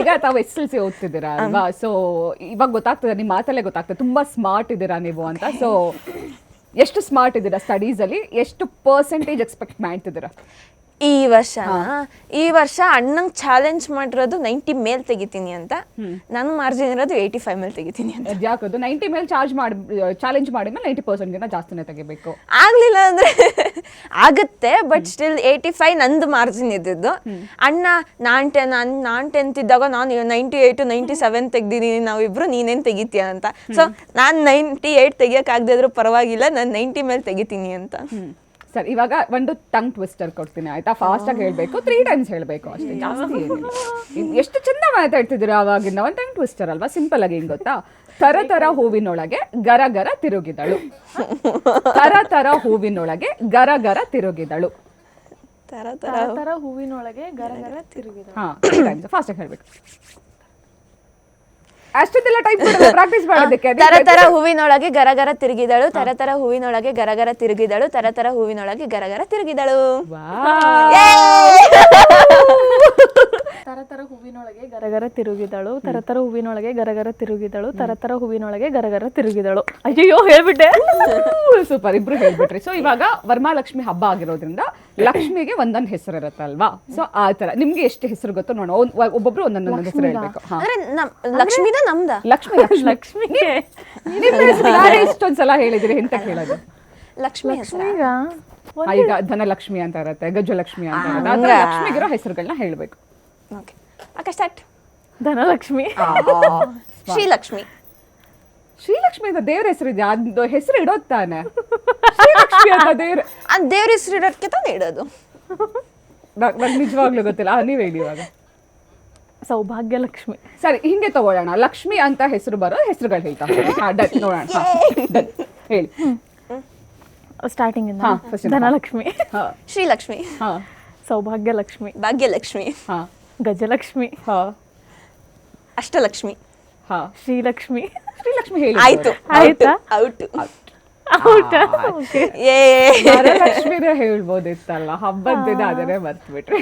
ಈಗ ತಾವು SSLC ಓದ್ತಿದ್ದೀರಾ ಅಲ್ವಾ, ಸೊ ಇವಾಗ ಗೊತ್ತಾಗ್ತದೆ, ನಿಮ್ಮ ಮಾತಲ್ಲೇ ಗೊತ್ತಾಗ್ತದೆ ತುಂಬಾ ಸ್ಮಾರ್ಟ್ ಇದ್ದೀರಾ ನೀವು ಅಂತ. ಸೊ ಎಷ್ಟು ಸ್ಮಾರ್ಟ್ ಇದ್ದೀರಾ ಸ್ಟಡೀಸ್ ಅಲ್ಲಿ, ಎಷ್ಟು ಪರ್ಸೆಂಟೇಜ್ ಎಕ್ಸ್ಪೆಕ್ಟ್ ಮಾಡ್ತಿದ್ದೀರಾ? ಈ ವರ್ಷ ಅಣ್ಣಂಗೆ ಚಾಲೆಂಜ್ ಮಾಡಿರೋದು 90 ಮೇಲ್ ತೆಗಿತೀನಿ ಅಂತ. ನನ್ನ ಮಾರ್ಜಿನ್ ಇರೋದು 85 ಮೇಲ್ ತೆಗಿತೀನಿ ಅಂತ. ಯಾಕದು 90 ಮೇಲೆ ಚಾಲೆಂಜ್ ಮಾಡಿದ್ಮೇಲೆ 90% ಗಿಂತ ಜಾಸ್ತಿನೇ ತೆಗಿಬೇಕು? ಆಗ್ಲಿಲ್ಲ ಅಂದ್ರೆ ಆಗುತ್ತೆ, ಬಟ್ ಸ್ಟಿಲ್ 85 ನಂದು ಮಾರ್ಜಿನ್ ಇದ್ದಿದ್ದು. ಅಣ್ಣ ನಾನ್ 10th ಇದ್ದಾಗ ನಾನು 98 97 ತೆಗ್ದಿದ್ದೀನಿ, ನಾವಿಬ್ರು ನೀನೇನ್ ತೆಗಿತೀಯ ಅಂತ. ಸೊ ನಾನು 98 ತೆಗಿಯಕ್ಕಾಗದೇ ಇದ್ರೂ ಪರವಾಗಿಲ್ಲ, ನಾನು 90 ಮೇಲೆ ತೆಗಿತೀನಿ ಅಂತ. ಸರ್, ಇವಾಗ ಒಂದು ಟಂಗ್ ಟ್ವಿಸ್ಟರ್ ಕೊಡ್ತೀನಿ ಆಯ್ತಾ? ಫಾಸ್ಟ್ ಆಗಿ ಹೇಳ್ಬೇಕು, 3 ಟೈಮ್ಸ್ ಹೇಳ್ಬೇಕು ಅಷ್ಟೇ, ಜಾಸ್ತಿ ಏನಿಲ್ಲ. ಎಷ್ಟು ಚಂದ ಮಾತಾಡ್ತಿದ್ದೀರಾ ಅವಾಗಿಂದ. ಒಂದು ಟಂಗ್ ಟ್ವಿಸ್ಟರ್ ಅಲ್ವಾ, ಸಿಂಪಲ್ ಆಗಿ ಹೆಂಗ್ ಗೊತ್ತಾ? ತರ ಹೂವಿನೊಳಗೆ ಗರ ಗರ ತಿರುಗಿದಳು. ತರ ಹೂವಿನೊಳಗೆ ಗರ ಗರ ತಿರುಗಿದಳು. ತರ ಹೂವಿನೊಳಗೆ ಗರ ಗರ ತಿರುಗಿದಳು. ಹಾ, ಫಾಸ್ಟ್ ಆಗಿ ಹೇಳ್ಬೇಕು. ಅಷ್ಟೊಂದೆಲ್ಲ ಟೈಪ್ ಪ್ರಾಕ್ಟೀಸ್ ಮಾಡೋದಕ್ಕೆ. ತರ ಹೂವಿನೊಳಗೆ ಗರಗರ ತಿರುಗಿದಳು, ತರ ಹೂವಿನೊಳಗೆ ಗರಗರ ತಿರುಗಿದಳು, ತರ ಹೂವಿನೊಳಗೆ ಗರಗರ ತಿರುಗಿದಳು. ತರ ಹೂವಿನೊಳಗೆ ಗರಗರ ತಿರುಗಿದಳು, ತರ ಹೂವಿನೊಳಗೆ ಗರಗರ ತಿರುಗಿದಳು, ತರ ಹೂವಿನೊಳಗೆ ಗರಗರ ತಿರುಗಿದಳು. ಅಯ್ಯೋ ಹೇಳ್ಬಿಟ್ಟೆ. ಸೂಪರ್, ಇಬ್ರು ಹೇಳ್ಬಿಟ್ರಿ. ಸೊ ಇವಾಗ ವರಮಹಾಲಕ್ಷ್ಮಿ ಹಬ್ಬ ಆಗಿರೋದ್ರಿಂದ ಲಕ್ಷ್ಮಿಗೆ ಒಂದೊಂದು ಹೆಸರು ಇರುತ್ತಲ್ವಾ? ಸೊ ಆ ತರ ನಿಮ್ಗೆ ಎಷ್ಟು ಹೆಸರು ಗೊತ್ತೋ ನೋಡೋಣ, ಒಬ್ಬೊಬ್ರು ಒಂದೊಂದು ಹೆಸರು ಹೇಳ್ಬೇಕು. ಲಕ್ಷ್ಮಿದ ನಮ್ದ ಲಕ್ಷ್ಮಿಗೆ ಇಷ್ಟೊಂದ್ಸಲ ಹೇಳಿದಿರಿ, ಎಂತ ಹೇಳೋದು? ಲಕ್ಷ್ಮಿ ಈಗ ಧನಲಕ್ಷ್ಮಿ ಅಂತ ಇರುತ್ತೆ, ಗಜಲಕ್ಷ್ಮಿ ಅಂತ ಇರುತ್ತೆ, ಆ ಥರ ಲಕ್ಷ್ಮಿಗಿರೋ ಹೆಸರುಗಳನ್ನ ಹೇಳ್ಬೇಕು. ಧನಲಕ್ಷ್ಮಿ, ಶ್ರೀಲಕ್ಷ್ಮಿ. ಶ್ರೀಲಕ್ಷ್ಮಿ ಅಂತ ದೇವ್ರ ಹೆಸರು ಇದೆ, ಅದು ಹೆಸರು ಇಡೋದ್ ತಾನೆ. ಶ್ರೀಲಕ್ಷ್ಮಿ ಅಂತ ದೇವ್ರ ಹೆಸರು ಇಡೋದಕ್ಕೆ ತಾನೇ ಇಡೋದು. ನಂಗೆ ನಿಜವಾಗ್ಲೂ ಗೊತ್ತಿಲ್ಲ, ನೀವ್ ಹೇಳಿ ಇವಾಗ. ಸೌಭಾಗ್ಯ ಲಕ್ಷ್ಮಿ. ಸರಿ, ಹಿಂಗೆ ತಗೊಳ್ಳೋಣ. ಲಕ್ಷ್ಮಿ ಅಂತ ಹೆಸರು ಬರೋ ಹೆಸರುಗಳು ಹೇಳ್ತಾ ನೋಡೋಣ. ಹೇಳಿ ಸ್ಟಾರ್ಟಿಂಗ್ ಇಂದ. ಧನಲಕ್ಷ್ಮಿ, ಶ್ರೀಲಕ್ಷ್ಮಿ, ಸೌಭಾಗ್ಯ ಲಕ್ಷ್ಮಿ, ಭಾಗ್ಯಲಕ್ಷ್ಮಿ, ಗಜಲಕ್ಷ್ಮಿ, ಅಷ್ಟಲಕ್ಷ್ಮಿ, ಶ್ರೀಲಕ್ಷ್ಮಿ. ಶ್ರೀಲಕ್ಷ್ಮಿ ಹೇಳಿ ಆಯ್ತು. ಆಯ್ತಾ? ವರಲಕ್ಷ್ಮಿನೇ ಹೇಳ್ಬೋದಿತ್ತಲ್ಲ, ಹಬ್ಬದ ದಿನ ಅದನ್ನೇ ಮರ್ತ್ಬಿಟ್ರಿ.